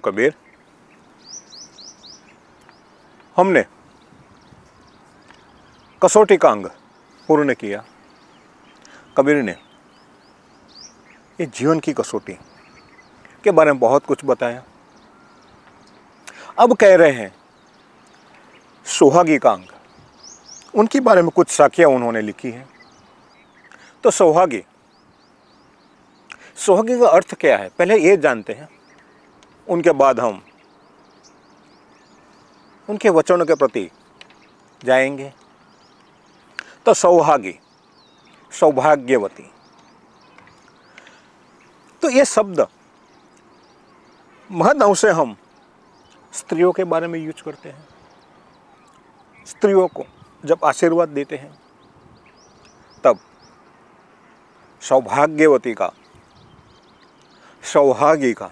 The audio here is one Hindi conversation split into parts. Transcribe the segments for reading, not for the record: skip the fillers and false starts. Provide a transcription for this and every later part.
कबीर, हमने कसौटी का अंग पूर्ण किया। कबीर ने ये जीवन की कसौटी के बारे में बहुत कुछ बताया। अब कह रहे हैं सुहागी का अंग, उनके बारे में कुछ साखियां उन्होंने लिखी हैं। तो सुहागी का अर्थ क्या है, पहले ये जानते हैं, उनके बाद हम उनके वचनों के प्रति जाएंगे। तो सौहागी, सौभाग्यवती, तो ये शब्द महद से हम स्त्रियों के बारे में यूज करते हैं। स्त्रियों को जब आशीर्वाद देते हैं तब सौभाग्यवती का, सौहागी का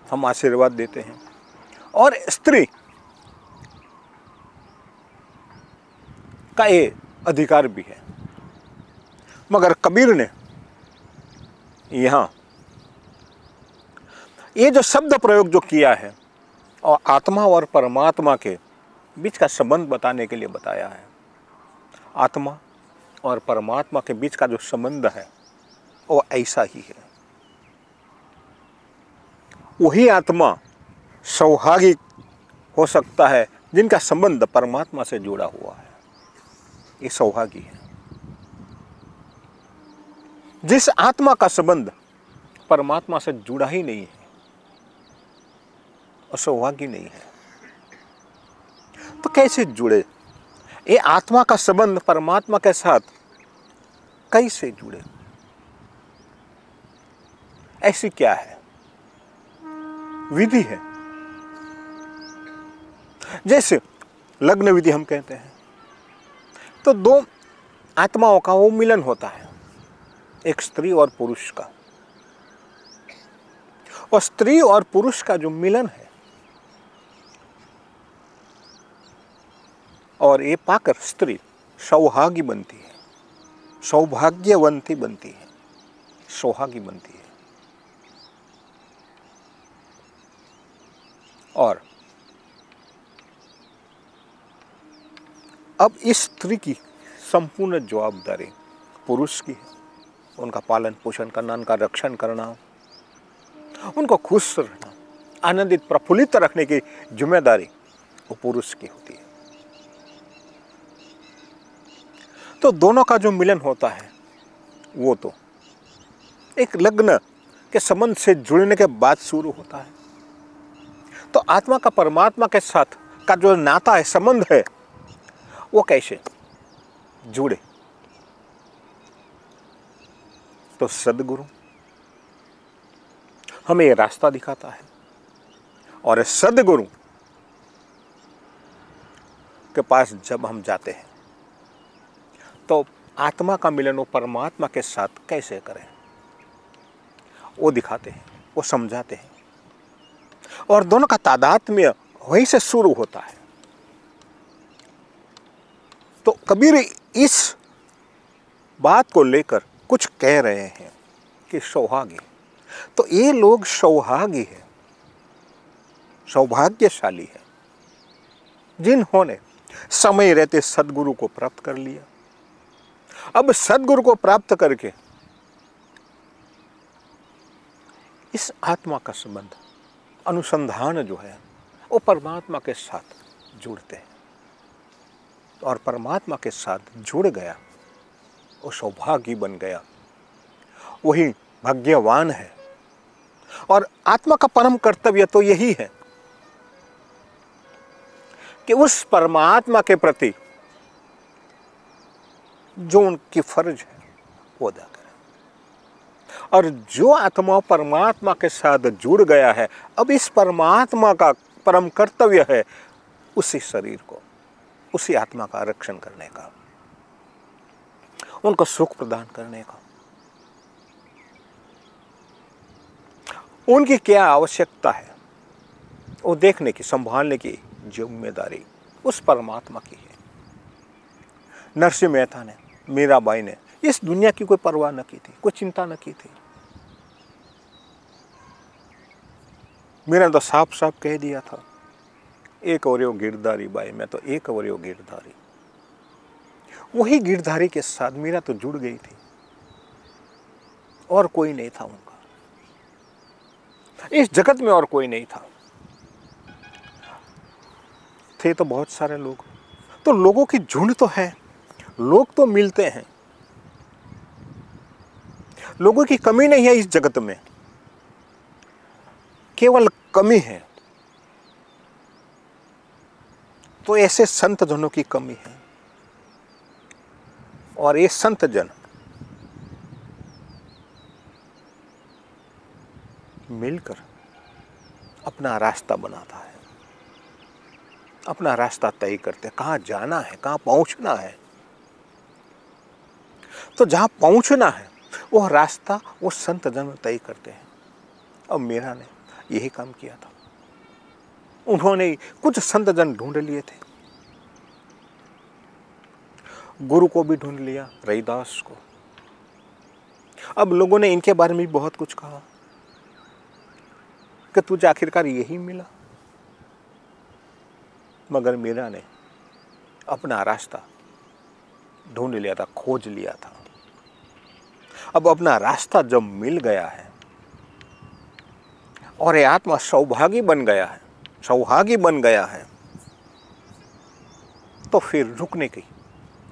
हम आशीर्वाद देते हैं। और स्त्री का ये अधिकार भी है। मगर कबीर ने यहाँ ये जो शब्द प्रयोग जो किया है और आत्मा और परमात्मा के बीच का संबंध बताने के लिए बताया है। आत्मा और परमात्मा के बीच का जो संबंध है वो ऐसा ही है। वही आत्मा सौहागी हो सकता है जिनका संबंध परमात्मा से जुड़ा हुआ है, ये सौहागी है। जिस आत्मा का संबंध परमात्मा से जुड़ा ही नहीं है और सौभाग्य नहीं है, तो कैसे जुड़े? ये आत्मा का संबंध परमात्मा के साथ कैसे जुड़े? ऐसी क्या है विधि है? जैसे लग्न विधि हम कहते हैं, तो दो आत्माओं का वो मिलन होता है, एक स्त्री और पुरुष का। और स्त्री और पुरुष का जो मिलन है और ये पाकर स्त्री सौहागी बनती है, सौभाग्यवंती बनती है, सौहागी बनती है। और अब इस स्त्री की संपूर्ण जवाबदारी पुरुष की है। उनका पालन पोषण करना, उनका रक्षण करना, उनको खुश रहना, आनंदित प्रफुल्लित रखने की जिम्मेदारी वो पुरुष की होती है। तो दोनों का जो मिलन होता है वो तो एक लग्न के संबंध से जुड़ने के बाद शुरू होता है। तो आत्मा का परमात्मा के साथ का जो नाता है, संबंध है, वो कैसे जुड़े? तो सद्गुरु हमें ये रास्ता दिखाता है। और सद्गुरु के पास जब हम जाते हैं तो आत्मा का मिलन वो परमात्मा के साथ कैसे करें, वो दिखाते हैं, वो समझाते हैं। और दोनों का तादात्म्य वहीं से शुरू होता है। तो कबीर इस बात को लेकर कुछ कह रहे हैं कि सौहागी, तो ये लोग सौहागी है, सौभाग्यशाली है, जिन्होंने समय रहते सद्गुरु को प्राप्त कर लिया। अब सद्गुरु को प्राप्त करके इस आत्मा का संबंध, अनुसंधान जो है वो परमात्मा के साथ जुड़ते हैं। और परमात्मा के साथ जुड़ गया, वो सौभागी बन गया, वही भाग्यवान है। और आत्मा का परम कर्तव्य तो यही है कि उस परमात्मा के प्रति जो उनकी फर्ज है वो अदा करें। और जो आत्मा परमात्मा के साथ जुड़ गया है, अब इस परमात्मा का परम कर्तव्य है उसी शरीर को, उसी आत्मा का रक्षण करने का, उनको सुख प्रदान करने का। उनकी क्या आवश्यकता है वो देखने की, संभालने की जिम्मेदारी उस परमात्मा की है। नरसिंह मेहता ने, मीराबाई ने इस दुनिया की कोई परवाह न की थी, कोई चिंता न की थी। मेरा तो साफ साफ कह दिया था, एक और गिरधारी बाई, मैं तो एक और गिरधारी। वही गिरधारी के साथ मीरा तो जुड़ गई थी और कोई नहीं था उनका, इस जगत में और कोई नहीं था। थे तो बहुत सारे लोग, तो लोगों की झुंड तो है, लोग तो मिलते हैं, लोगों की कमी नहीं है इस जगत में, केवल कमी है तो ऐसे संत जनों की कमी है। और ये संत जन मिलकर अपना रास्ता बनाता है, अपना रास्ता तय करते हैं, कहाँ जाना है, कहाँ पहुंचना है। तो जहां पहुंचना है वो रास्ता वो संत जन तय करते हैं। अब मीरा ने यही काम किया था। उन्होंने कुछ संत जन ढूंढ लिए थे, गुरु को भी ढूंढ लिया, रैदास को। अब लोगों ने इनके बारे में भी बहुत कुछ कहा कि तुझे आखिरकार यही मिला। मगर मीरा ने अपना रास्ता ढूंढ लिया था, खोज लिया था। अब अपना रास्ता जब मिल गया है और ये आत्मा सौभागी बन गया है, सौभागी बन गया है, तो फिर रुकने की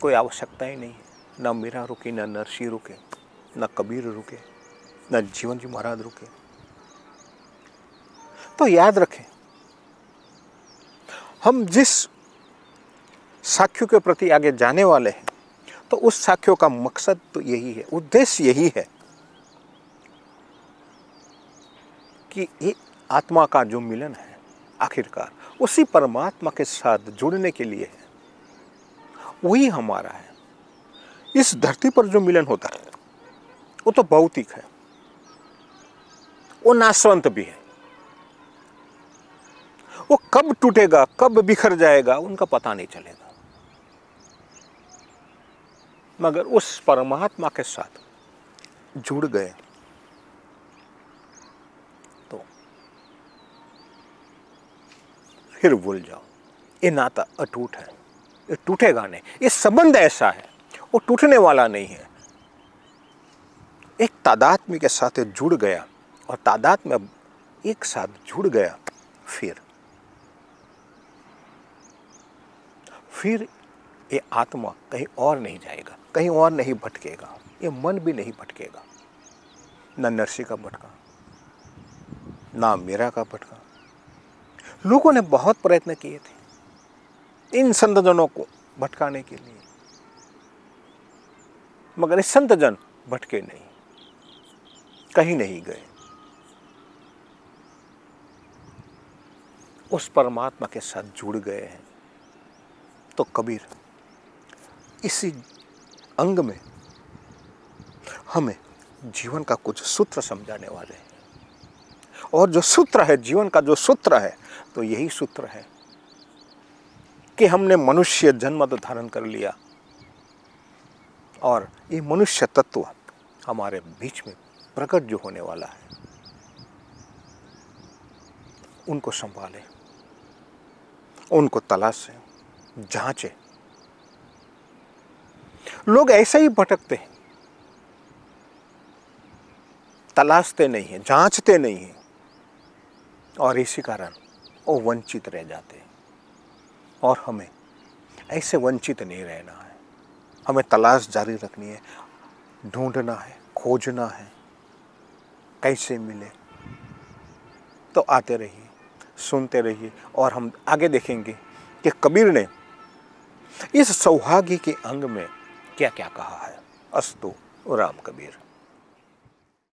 कोई आवश्यकता ही नहीं है। न मीरा रुकी, न नरसी रुके, न कबीर रुके, न जीवन जी महाराज रुके। तो याद रखें, हम जिस साक्ष्य के प्रति आगे जाने वाले हैं, तो उस साक्ष्य का मकसद तो यही है, उद्देश्य यही है कि ये आत्मा का जो मिलन है आखिरकार उसी परमात्मा के साथ जुड़ने के लिए है, वही हमारा है। इस धरती पर जो मिलन होता है वो तो भौतिक है, वो नाशवंत भी है। वो कब टूटेगा, कब बिखर जाएगा, उनका पता नहीं चलेगा। मगर उस परमात्मा के साथ जुड़ गए तो फिर भूल जाओ, ये नाता अटूट है, ये टूटेगा नहीं। ये संबंध ऐसा है, वो टूटने वाला नहीं है। एक तादात्म्य के साथ जुड़ गया और तादात्म्य एक साथ जुड़ गया, फिर ये आत्मा कहीं और नहीं जाएगा, कहीं और नहीं भटकेगा, ये मन भी नहीं भटकेगा। ना नरसी का भटका, ना मीरा का भटका। लोगों ने बहुत प्रयत्न किए थे इन संतजनों को भटकाने के लिए, मगर ये संतजन भटके नहीं, कहीं नहीं गए। उस परमात्मा के साथ जुड़ गए हैं। तो कबीर इसी अंग में हमें जीवन का कुछ सूत्र समझाने वाले हैं। और जो सूत्र है, जीवन का जो सूत्र है, तो यही सूत्र है कि हमने मनुष्य जन्म धारण कर लिया और ये मनुष्य तत्व हमारे बीच में प्रकट जो होने वाला है, उनको संभालें, उनको तलाशें, जांचें। लोग ऐसे ही भटकते हैं, तलाशते नहीं हैं, जांचते नहीं हैं, और इसी कारण वो वंचित रह जाते हैं। और हमें ऐसे वंचित नहीं रहना है, हमें तलाश जारी रखनी है, ढूंढना है, खोजना है, कैसे मिले। तो आते रहिए, सुनते रहिए, और हम आगे देखेंगे कि कबीर ने इस सौभाग्य के अंग में क्या क्या कहा है। अस्तु राम कबीर।